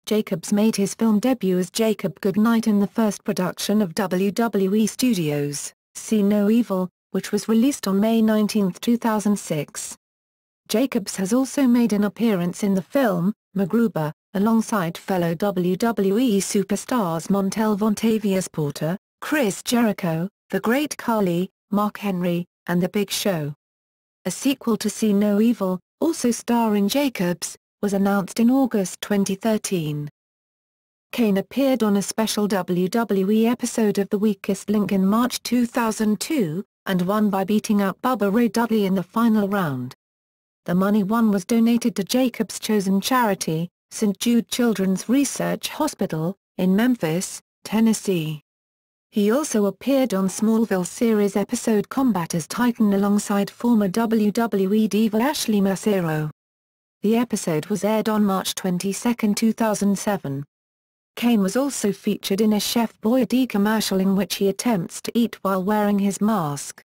Jacobs made his film debut as Jacob Goodnight in the first production of WWE Studios' See No Evil, which was released on May 19, 2006. Jacobs has also made an appearance in the film, MacGruber, alongside fellow WWE superstars Montel Vontavious Porter, Chris Jericho, The Great Khali, Mark Henry, and The Big Show. A sequel to See No Evil, also starring Jacobs, was announced in August 2013. Kane appeared on a special WWE episode of The Weakest Link in March 2002, and won by beating out Bubba Ray Dudley in the final round. The money won was donated to Jacobs' chosen charity, St. Jude Children's Research Hospital, in Memphis, Tennessee. He also appeared on Smallville series episode Combat as Titan alongside former WWE diva Ashley Mercero. The episode was aired on March 22, 2007. Kane was also featured in a Chef Boyardee commercial in which he attempts to eat while wearing his mask.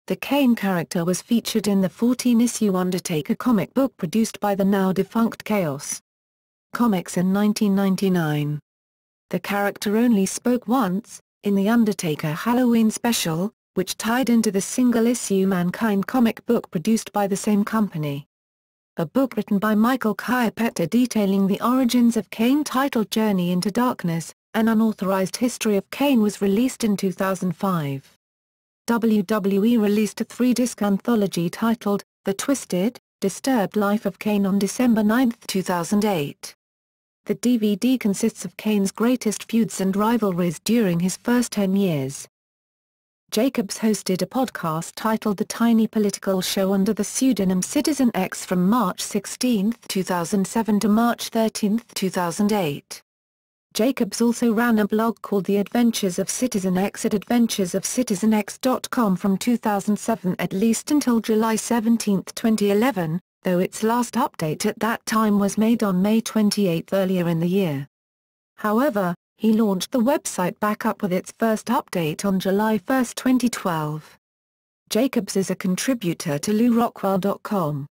The Kane character was featured in the 14-issue Undertaker comic book produced by the now-defunct Chaos Comics in 1999. The character only spoke once, in the Undertaker Halloween special, which tied into the single-issue Mankind comic book produced by the same company. A book written by Michael Chiappetta detailing the origins of Kane titled Journey into Darkness, an unauthorized history of Kane was released in 2005. WWE released a 3-disc anthology titled, The Twisted, Disturbed Life of Kane on December 9, 2008. The DVD consists of Kane's greatest feuds and rivalries during his first 10 years. Jacobs hosted a podcast titled The Tiny Political Show under the pseudonym Citizen X from March 16, 2007 to March 13, 2008. Jacobs also ran a blog called The Adventures of Citizen X at adventuresofcitizenx.com from 2007 at least until July 17, 2011, though its last update at that time was made on May 28 earlier in the year. However, he launched the website back up with its first update on July 1, 2012. Jacobs is a contributor to LouRockwell.com.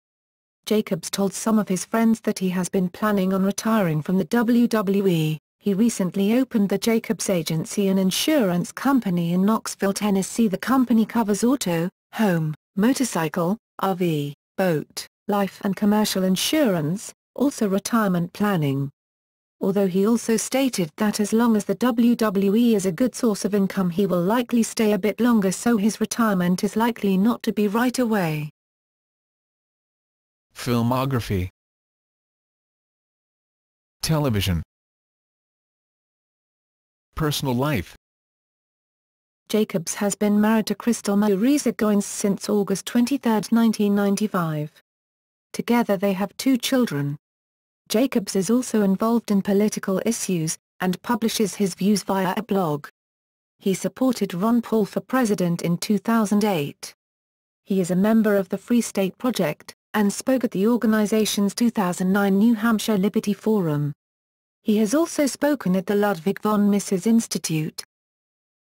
Jacobs told some of his friends that he has been planning on retiring from the WWE. He recently opened the Jacobs Agency, an insurance company in Knoxville, Tennessee. The company covers auto, home, motorcycle, RV, boat, life and commercial insurance, also retirement planning. Although he also stated that as long as the WWE is a good source of income he will likely stay a bit longer, so his retirement is likely not to be right away. Filmography. Television. Personal life. Jacobs has been married to Crystal Mauriza Goins since August 23, 1995. Together they have 2 children. Jacobs is also involved in political issues, and publishes his views via a blog. He supported Ron Paul for president in 2008. He is a member of the Free State Project, and spoke at the organization's 2009 New Hampshire Liberty Forum. He has also spoken at the Ludwig von Mises Institute.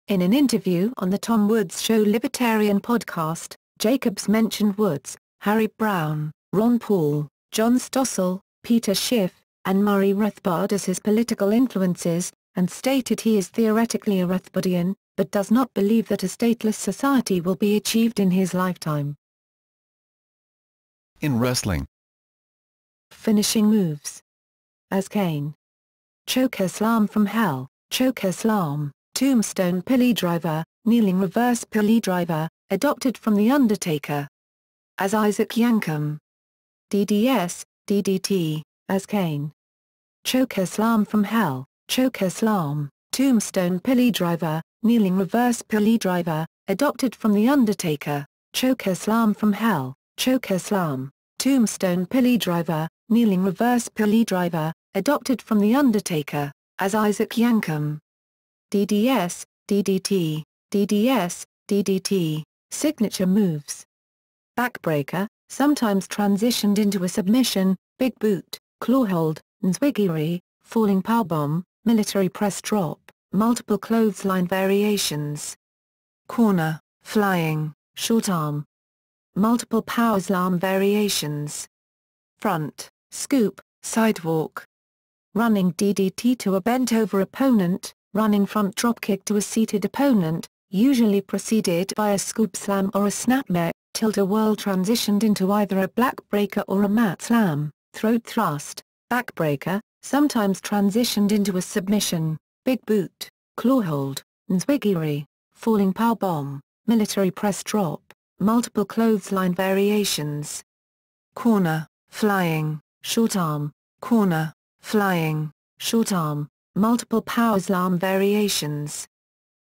In an interview on the Tom Woods Show Libertarian podcast, Jacobs mentioned Woods, Harry Browne, Ron Paul, John Stossel, Peter Schiff, and Murray Rothbard as his political influences, and stated he is theoretically a Rothbardian, but does not believe that a stateless society will be achieved in his lifetime. In wrestling. Finishing moves. As Kane. Chokeslam from Hell, Chokeslam, Tombstone Piledriver, Kneeling Reverse Piledriver, adopted from The Undertaker. As Isaac Yankem. DDS, DDT, as Kane. Chokeslam from Hell, Chokeslam, Tombstone Piledriver, Kneeling Reverse Piledriver, adopted from The Undertaker. Chokeslam from Hell, Chokeslam, Tombstone Piledriver, Kneeling Reverse Piledriver, adopted from The Undertaker, as Isaac Yankem. DDS, DDT, DDS, DDT, signature moves. Backbreaker, sometimes transitioned into a submission, big boot, clawhold, nzwigiri, falling powerbomb, military press drop, multiple clothesline variations. Corner, flying, short arm. Multiple power slam variations. Front, scoop, sidewalk. Running DDT to a bent-over opponent, running front dropkick to a seated opponent, usually preceded by a scoop slam or a snapmare, tilt-a-whirl transitioned into either a backbreaker or a mat slam, throat thrust, backbreaker, sometimes transitioned into a submission, big boot, clawhold, nzwigiri, falling powerbomb, military press drop, multiple clothesline variations. Corner, flying, short arm, corner, flying, short arm, multiple power slam variations.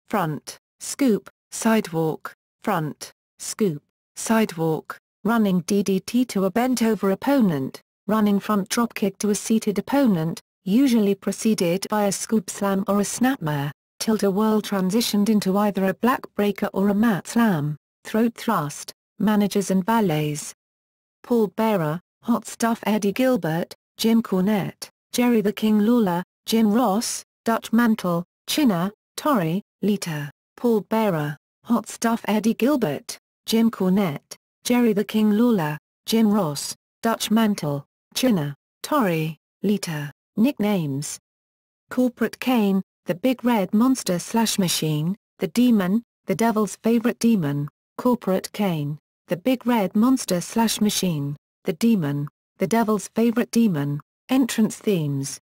Front, scoop, sidewalk, front, scoop, sidewalk, running DDT to a bent-over opponent, running front dropkick to a seated opponent, usually preceded by a scoop slam or a snapmare, tilt-a-whirl transitioned into either a backbreaker or a mat slam, throat thrust, managers and valets. Paul Bearer, Hot Stuff Eddie Gilbert, Jim Cornette, Jerry the King Lawler, Jim Ross, Dutch Mantle, Chinna, Torrie, Lita, Paul Bearer, Hot Stuff Eddie Gilbert, Jim Cornette, Jerry the King Lawler, Jim Ross, Dutch Mantle, Chinna, Torrie, Lita. Nicknames. Corporate Kane, the Big Red Monster / Machine, the Demon, the Devil's Favorite Demon. Corporate Kane, the Big Red Monster / Machine, the Demon, the Devil's Favorite Demon. Entrance themes.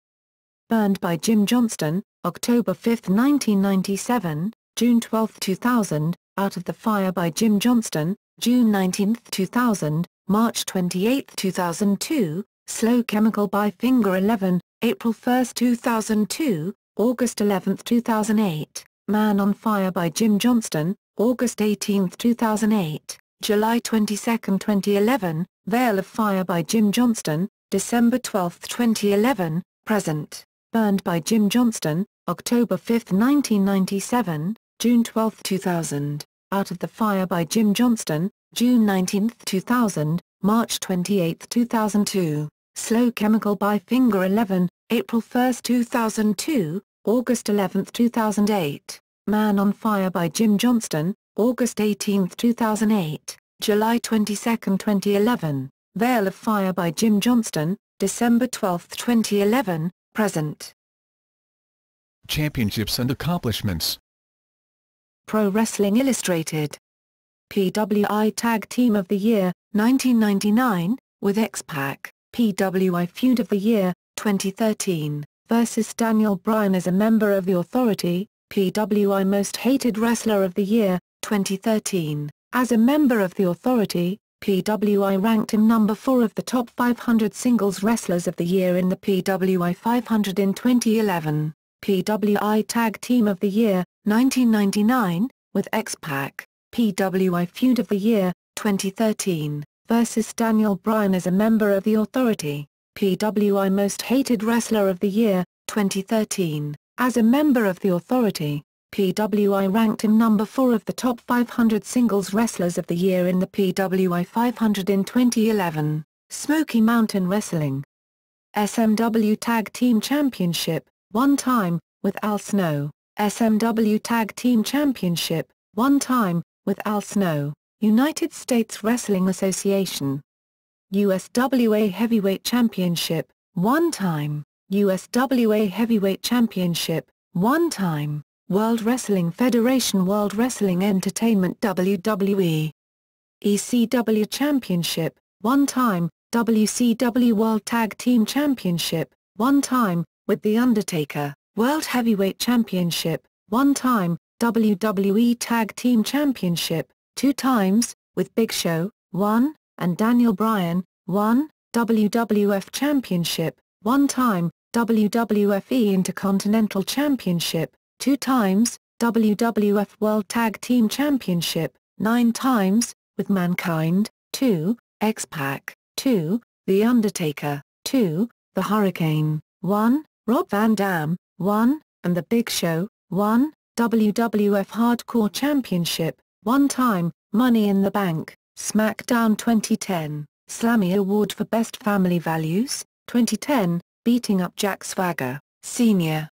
Burned by Jim Johnston, October 5, 1997, June 12, 2000, Out of the Fire by Jim Johnston, June 19, 2000, March 28, 2002, Slow Chemical by Finger 11, April 1, 2002, August 11, 2008, Man on Fire by Jim Johnston, August 18, 2008, July 22, 2011, Veil of Fire by Jim Johnston, December 12, 2011, present. Burned by Jim Johnston, October 5, 1997, June 12, 2000, Out of the Fire by Jim Johnston, June 19, 2000, March 28, 2002, Slow Chemical by Finger 11, April 1, 2002, August 11, 2008, Man on Fire by Jim Johnston, August 18, 2008, July 22, 2011, Veil of Fire by Jim Johnston, December 12, 2011, present. Championships and accomplishments. Pro Wrestling Illustrated. PWI Tag Team of the Year, 1999, with X-Pac, PWI Feud of the Year, 2013, versus Daniel Bryan as a member of The Authority, PWI Most Hated Wrestler of the Year, 2013, as a member of The Authority, PWI ranked him number 4 of the top 500 singles wrestlers of the year in the PWI 500 in 2011, PWI Tag Team of the Year, 1999, with X-Pac, PWI Feud of the Year, 2013, versus Daniel Bryan as a member of the Authority, PWI Most Hated Wrestler of the Year, 2013, as a member of the Authority. PWI ranked him number 4 of the top 500 singles wrestlers of the year in the PWI 500 in 2011. Smoky Mountain Wrestling SMW Tag Team Championship, 1 time, with Al Snow. SMW Tag Team Championship, 1 time, with Al Snow. United States Wrestling Association USWA Heavyweight Championship, 1 time. USWA Heavyweight Championship, 1 time. World Wrestling Federation World Wrestling Entertainment WWE ECW Championship, 1 time. WCW World Tag Team Championship, 1 time, with The Undertaker. World Heavyweight Championship, 1 time. WWE Tag Team Championship, 2 times, with Big Show, 1, and Daniel Bryan, 1. WWF Championship, 1 time. WWF Intercontinental Championship, 2 times. WWF World Tag Team Championship, 9 times, with Mankind, 2. X-Pac, 2. The Undertaker, 2. The Hurricane, 1. Rob Van Dam, 1. and The Big Show, 1. WWF Hardcore Championship, 1 time. Money in the Bank, SmackDown 2010, Slammy Award for Best Family Values, 2010, beating up Jack Swagger, Sr.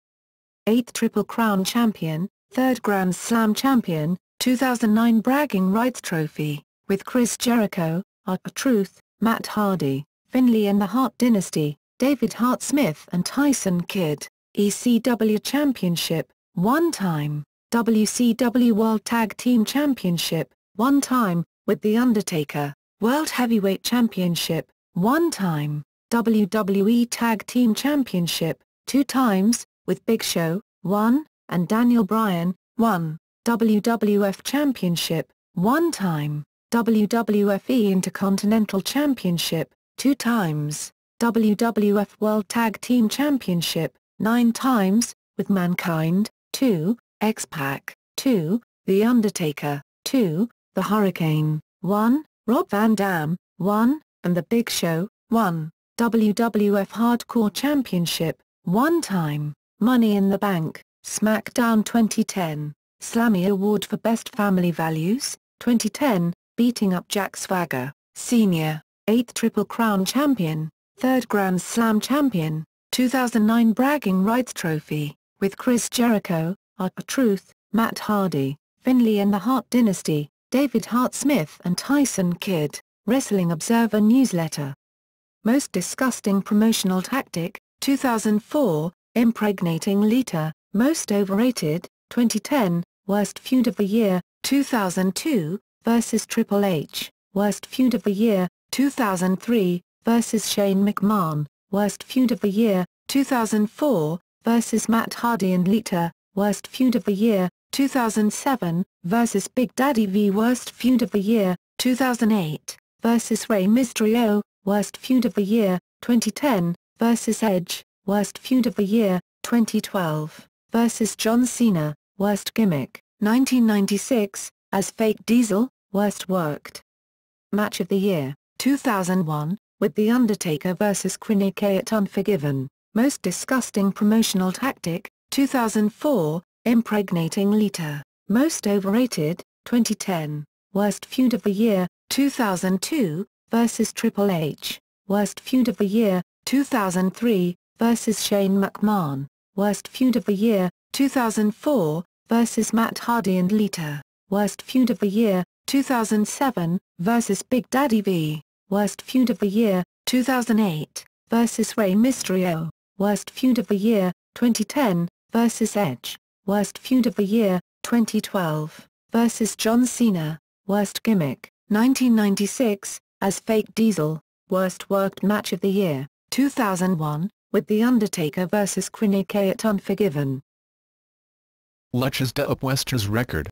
8th Triple Crown Champion, 3rd Grand Slam Champion, 2009 Bragging Rights Trophy, with Chris Jericho, R-Truth, Matt Hardy, Finlay and the Hart Dynasty, David Hart Smith and Tyson Kidd. ECW Championship, 1 time. WCW World Tag Team Championship, 1 time, with The Undertaker. World Heavyweight Championship, 1 time. WWE Tag Team Championship, 2 times, with Big Show, 1, and Daniel Bryan, 1. WWF Championship, 1 time. WWF Intercontinental Championship, 2 times. WWF World Tag Team Championship, 9 times, with Mankind, 2. X-Pac, 2. The Undertaker, 2. The Hurricane, 1. Rob Van Dam, 1. and The Big Show, 1. WWF Hardcore Championship, 1 time. Money in the Bank, SmackDown 2010, Slammy Award for Best Family Values, 2010, beating up Jack Swagger, Sr. 8th Triple Crown Champion, 3rd Grand Slam Champion, 2009 Bragging Rights Trophy, with Chris Jericho, R-Truth, Matt Hardy, Finlay and the Hart Dynasty, David Hart Smith and Tyson Kidd. Wrestling Observer Newsletter. Most Disgusting Promotional Tactic, 2004, Impregnating Lita, Most Overrated, 2010, Worst Feud of the Year, 2002, versus Triple H, Worst Feud of the Year, 2003, versus Shane McMahon, Worst Feud of the Year, 2004, versus Matt Hardy and Lita, Worst Feud of the Year, 2007, versus Big Daddy V. Worst Feud of the Year, 2008, versus Rey Mysterio, Worst Feud of the Year, 2010, versus Edge, Worst Feud of the Year, 2012, versus John Cena, Worst Gimmick, 1996, as Fake Diesel, Worst Worked Match of the Year, 2001, with The Undertaker vs. Kane at Unforgiven. Most Disgusting Promotional Tactic, 2004, Impregnating Lita, Most Overrated, 2010, Worst Feud of the Year, 2002, versus Triple H, Worst Feud of the Year, 2003, versus Shane McMahon, Worst Feud of the Year, 2004, versus Matt Hardy and Lita, Worst Feud of the Year, 2007, versus Big Daddy V, Worst Feud of the Year, 2008, versus Rey Mysterio, Worst Feud of the Year, 2010, versus Edge, Worst Feud of the Year, 2012, versus John Cena, Worst Gimmick, 1996, as Fake Diesel, Worst Worked Match of the Year, 2001, with The Undertaker vs. Kane at Unforgiven. Luchas de Apuestas record.